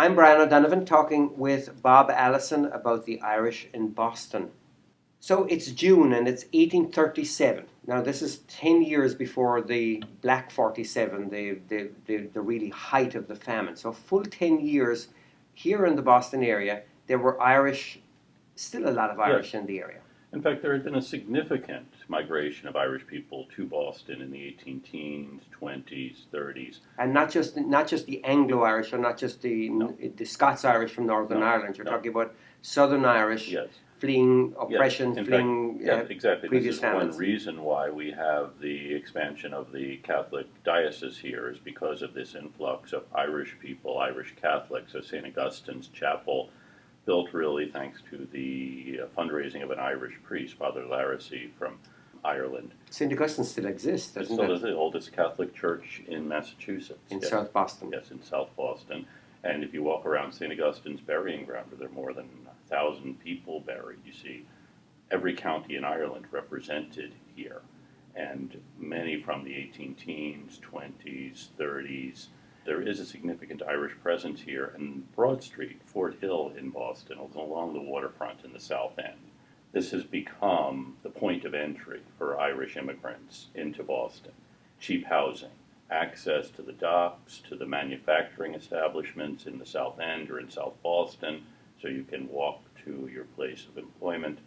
I'm Brian O'Donovan talking with Bob Allison about the Irish in Boston. So it's June and it's 1837. Now this is 10 years before the Black 47, the really height of the famine. So full 10 years here in the Boston area, there were Irish, still a lot of Irish in the area. In fact, there had been a significant migration of Irish people to Boston in the 18 teens, 20s, 30s. And not just the Anglo-Irish or not just the Scots-Irish from Northern Ireland. You're talking about Southern Irish fleeing oppression, fleeing exactly. previous famines. One reason why we have the expansion of the Catholic diocese here is because of this influx of Irish people, Irish Catholics, at St. Augustine's Chapel, built really thanks to the fundraising of an Irish priest, Father Laracy from Ireland. St. Augustine still exists, doesn't it? It still is the oldest Catholic church in Massachusetts. In South Boston. Yes, in South Boston. And if you walk around St. Augustine's burying ground, where there are more than 1,000 people buried, you see every county in Ireland represented here. And many from the 18 teens, 20s, 30s. There is a significant Irish presence here, and Broad Street, Fort Hill in Boston, along the waterfront in the South End. This has become the point of entry for Irish immigrants into Boston. Cheap housing, access to the docks, to the manufacturing establishments in the South End or in South Boston, so you can walk to your place of employment.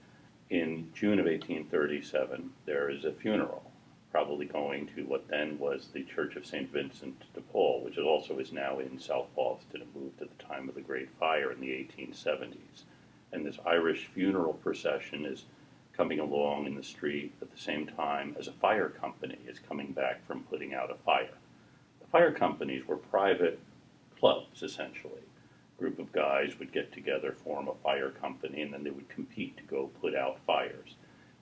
In June of 1837, there is a funeral, probably going to what then was the Church of St. Vincent de Paul, which also is now in South Boston. It moved at the time of the Great Fire in the 1870s. And this Irish funeral procession is coming along in the street at the same time as a fire company is coming back from putting out a fire. The fire companies were private clubs, essentially. A group of guys would get together, form a fire company, and then they would compete to go put out fires.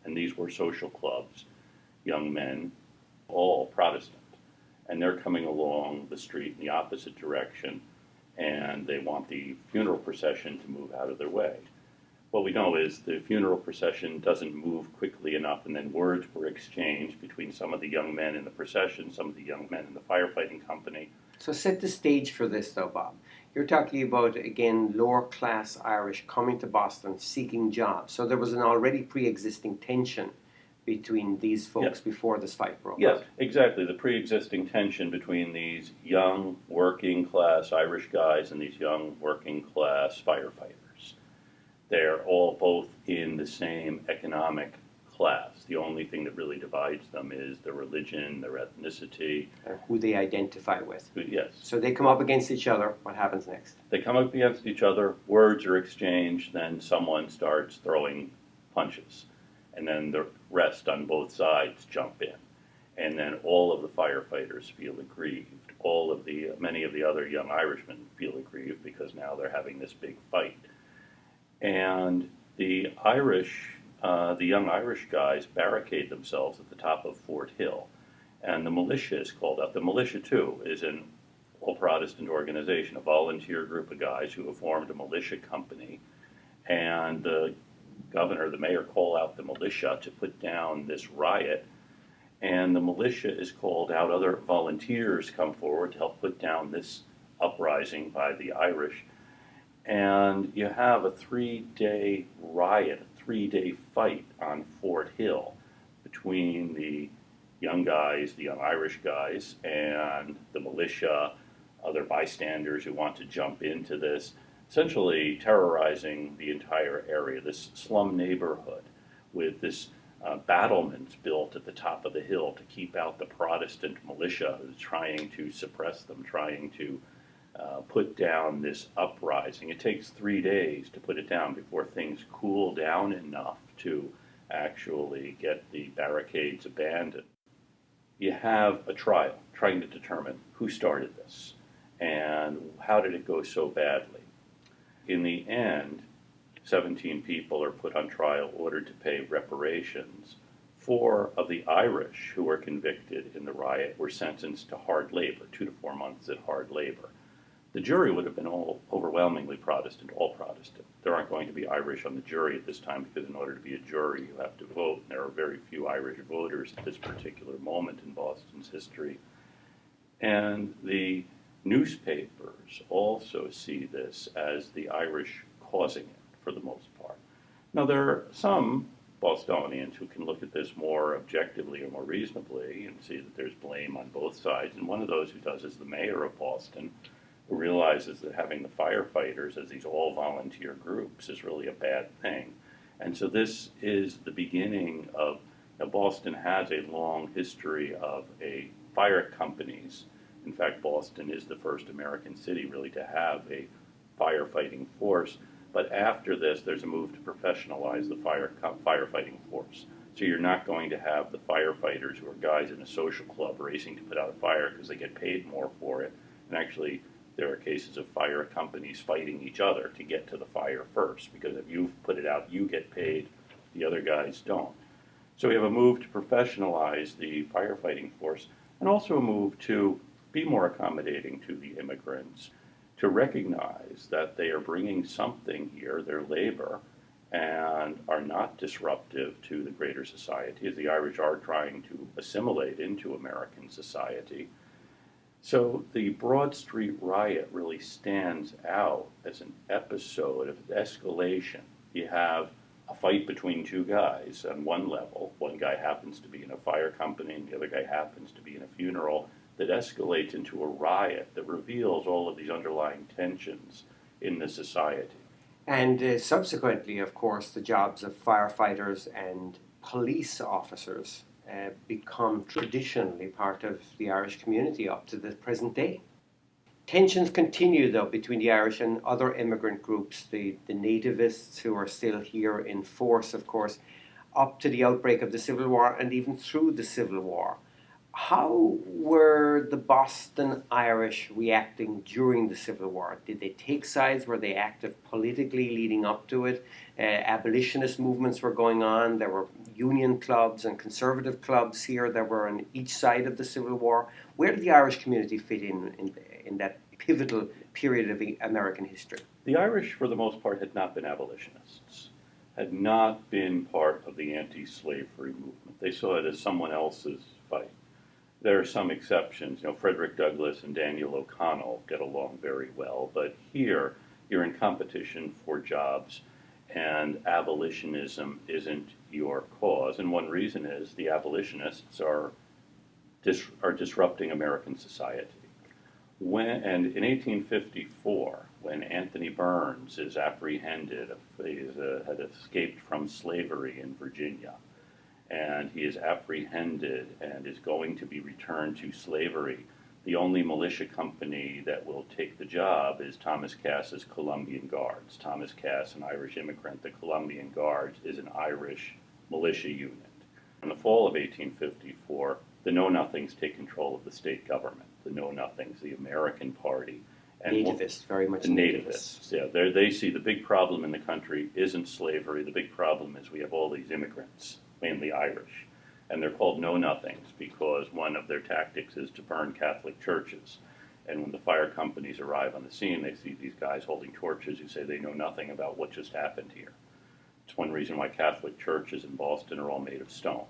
And these were social clubs, young men, all Protestant. And they're coming along the street in the opposite direction, and they want the funeral procession to move out of their way. What we know is the funeral procession doesn't move quickly enough, and then words were exchanged between some of the young men in the procession, some of the young men in the firefighting company. So set the stage for this though, Bob. You're talking about, again, lower class Irish coming to Boston seeking jobs. So there was an already pre-existing tension between these folks before this fight broke out. Yes, exactly. The pre-existing tension between these young working class Irish guys and these young working class firefighters. They're all both in the same economic class. The only thing that really divides them is their religion, their ethnicity. Or who they identify with. Yes. So they come up against each other. What happens next? They come up against each other, words are exchanged, then someone starts throwing punches. And then the rest on both sides jump in. And then all of the firefighters feel aggrieved. Many of the other young Irishmen feel aggrieved because now they're having this big fight. And the young Irish guys barricade themselves at the top of Fort Hill. And the militia is called out. The militia, too, is an all-Protestant organization, a volunteer group of guys who have formed a militia company. And the governor, the mayor, call out the militia to put down this riot. And the militia is called out. Other volunteers come forward to help put down this uprising by the Irish. And you have a 3-day riot, a 3-day fight on Fort Hill between the young guys, the young Irish guys, and the militia, other bystanders who want to jump into this, essentially terrorizing the entire area, this slum neighborhood with this battlements built at the top of the hill to keep out the Protestant militia who's trying to suppress them, trying to put down this uprising. It takes 3 days to put it down before things cool down enough to actually get the barricades abandoned. You have a trial trying to determine who started this and how did it go so badly. In the end, 17 people are put on trial, ordered to pay reparations. 4 of the Irish who were convicted in the riot were sentenced to hard labor, 2 to 4 months at hard labor. The jury would have been all overwhelmingly Protestant, all Protestant. There aren't going to be Irish on the jury at this time because in order to be a jury, you have to vote. And there are very few Irish voters at this particular moment in Boston's history. And the Newspapers also see this as the Irish causing it, for the most part. Now, there are some Bostonians who can look at this more objectively or more reasonably and see that there's blame on both sides. And one of those who does is the mayor of Boston, who realizes that having the firefighters as these all-volunteer groups is really a bad thing. And so this is the beginning of, Boston has a long history of fire companies. In fact, Boston is the first American city really to have a firefighting force. But after this, there's a move to professionalize the firefighting force. So you're not going to have the firefighters who are guys in a social club racing to put out a fire because they get paid more for it. And actually, there are cases of fire companies fighting each other to get to the fire first, because if you put it out, you get paid, the other guys don't. So we have a move to professionalize the firefighting force, and also a move to be more accommodating to the immigrants, to recognize that they are bringing something here, their labor, and are not disruptive to the greater society, as the Irish are trying to assimilate into American society. So the Broad Street riot really stands out as an episode of escalation. You have a fight between two guys on one level. One guy happens to be in a fire company and the other guy happens to be in a funeral, that escalates into a riot that reveals all of these underlying tensions in the society. And subsequently, of course, the jobs of firefighters and police officers become traditionally part of the Irish community up to the present day. Tensions continue, though, between the Irish and other immigrant groups, the nativists who are still here in force, of course, up to the outbreak of the Civil War and even through the Civil War. How were the Boston Irish reacting during the Civil War? Did they take sides? Were they active politically leading up to it? Abolitionist movements were going on. There were union clubs and conservative clubs here that were on each side of the Civil War. Where did the Irish community fit in that pivotal period of American history? The Irish, for the most part, had not been abolitionists, had not been part of the anti-slavery movement. They saw it as someone else's fight. There are some exceptions. Frederick Douglass and Daniel O'Connell get along very well, but here you're in competition for jobs, and abolitionism isn't your cause. And one reason is the abolitionists are disrupting American society. And in 1854, when Anthony Burns is apprehended, he had escaped from slavery in Virginia, and he is apprehended and is going to be returned to slavery, the only militia company that will take the job is Thomas Cass's Columbian Guards. Thomas Cass, an Irish immigrant, the Columbian Guards is an Irish militia unit. In the fall of 1854, the Know-Nothings take control of the state government. The Know-Nothings, the American Party. And nativists, very much the nativists. Yeah, they see the big problem in the country isn't slavery. The big problem is we have all these immigrants, mainly Irish. And they're called Know-Nothings because one of their tactics is to burn Catholic churches. And when the fire companies arrive on the scene, they see these guys holding torches who say they know nothing about what just happened here. It's one reason why Catholic churches in Boston are all made of stone.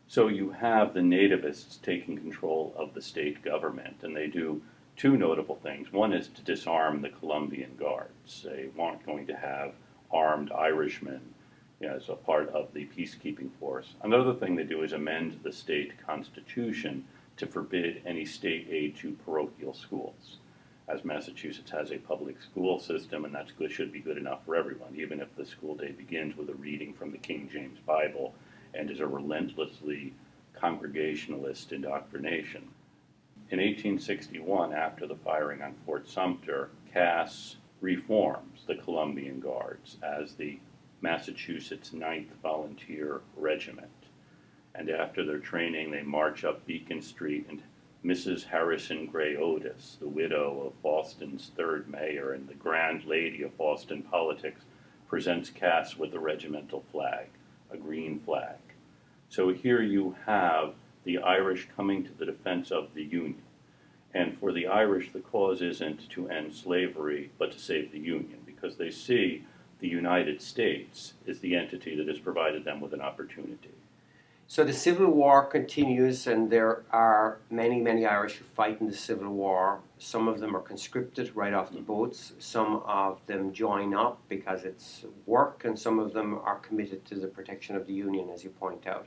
So you have the nativists taking control of the state government, and they do two notable things. One is to disarm the Columbian Guards. They weren't going to have armed Irishmen as a part of the peacekeeping force. Another thing they do is amend the state constitution to forbid any state aid to parochial schools, as Massachusetts has a public school system, and that should be good enough for everyone, even if the school day begins with a reading from the King James Bible and is a relentlessly congregationalist indoctrination. In 1861, after the firing on Fort Sumter, Cass reforms the Columbian Guards as the Massachusetts 9th Volunteer Regiment. And after their training, they march up Beacon Street, and Mrs. Harrison Gray Otis, the widow of Boston's third mayor and the grand lady of Boston politics, presents Cass with the regimental flag, a green flag. So here you have the Irish coming to the defense of the Union. And for the Irish, the cause isn't to end slavery, but to save the Union, because they see the United States is the entity that has provided them with an opportunity. So the Civil War continues, and there are many, many Irish who fight in the Civil War. Some of them are conscripted right off the boats. Some of them join up because it's work, and some of them are committed to the protection of the Union, as you point out.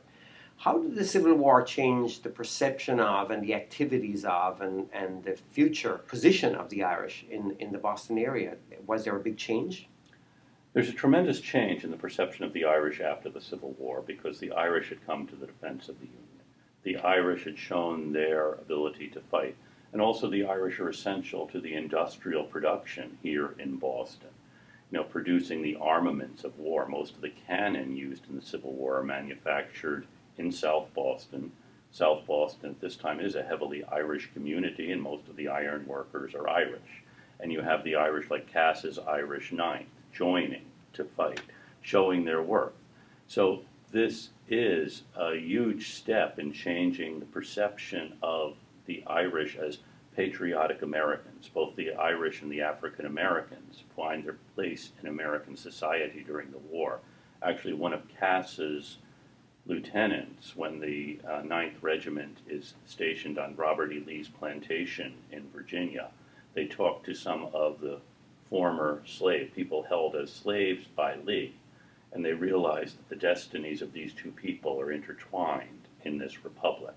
How did the Civil War change the perception of and the activities of and the future position of the Irish in the Boston area? Was there a big change? There's a tremendous change in the perception of the Irish after the Civil War because the Irish had come to the defense of the Union. The Irish had shown their ability to fight, and also the Irish are essential to the industrial production here in Boston. You know, producing the armaments of war. Most of the cannon used in the Civil War are manufactured in South Boston. South Boston at this time is a heavily Irish community, and most of the iron workers are Irish. And you have the Irish like Cass's Irish Ninth joining to fight, showing their worth. So this is a huge step in changing the perception of the Irish as patriotic Americans. Both the Irish and the African Americans find their place in American society during the war. Actually, one of Cass's lieutenants, when the 9th Regiment is stationed on Robert E. Lee's plantation in Virginia, they talk to some of the former people held as slaves by Lee, and they realize that the destinies of these two people are intertwined in this republic.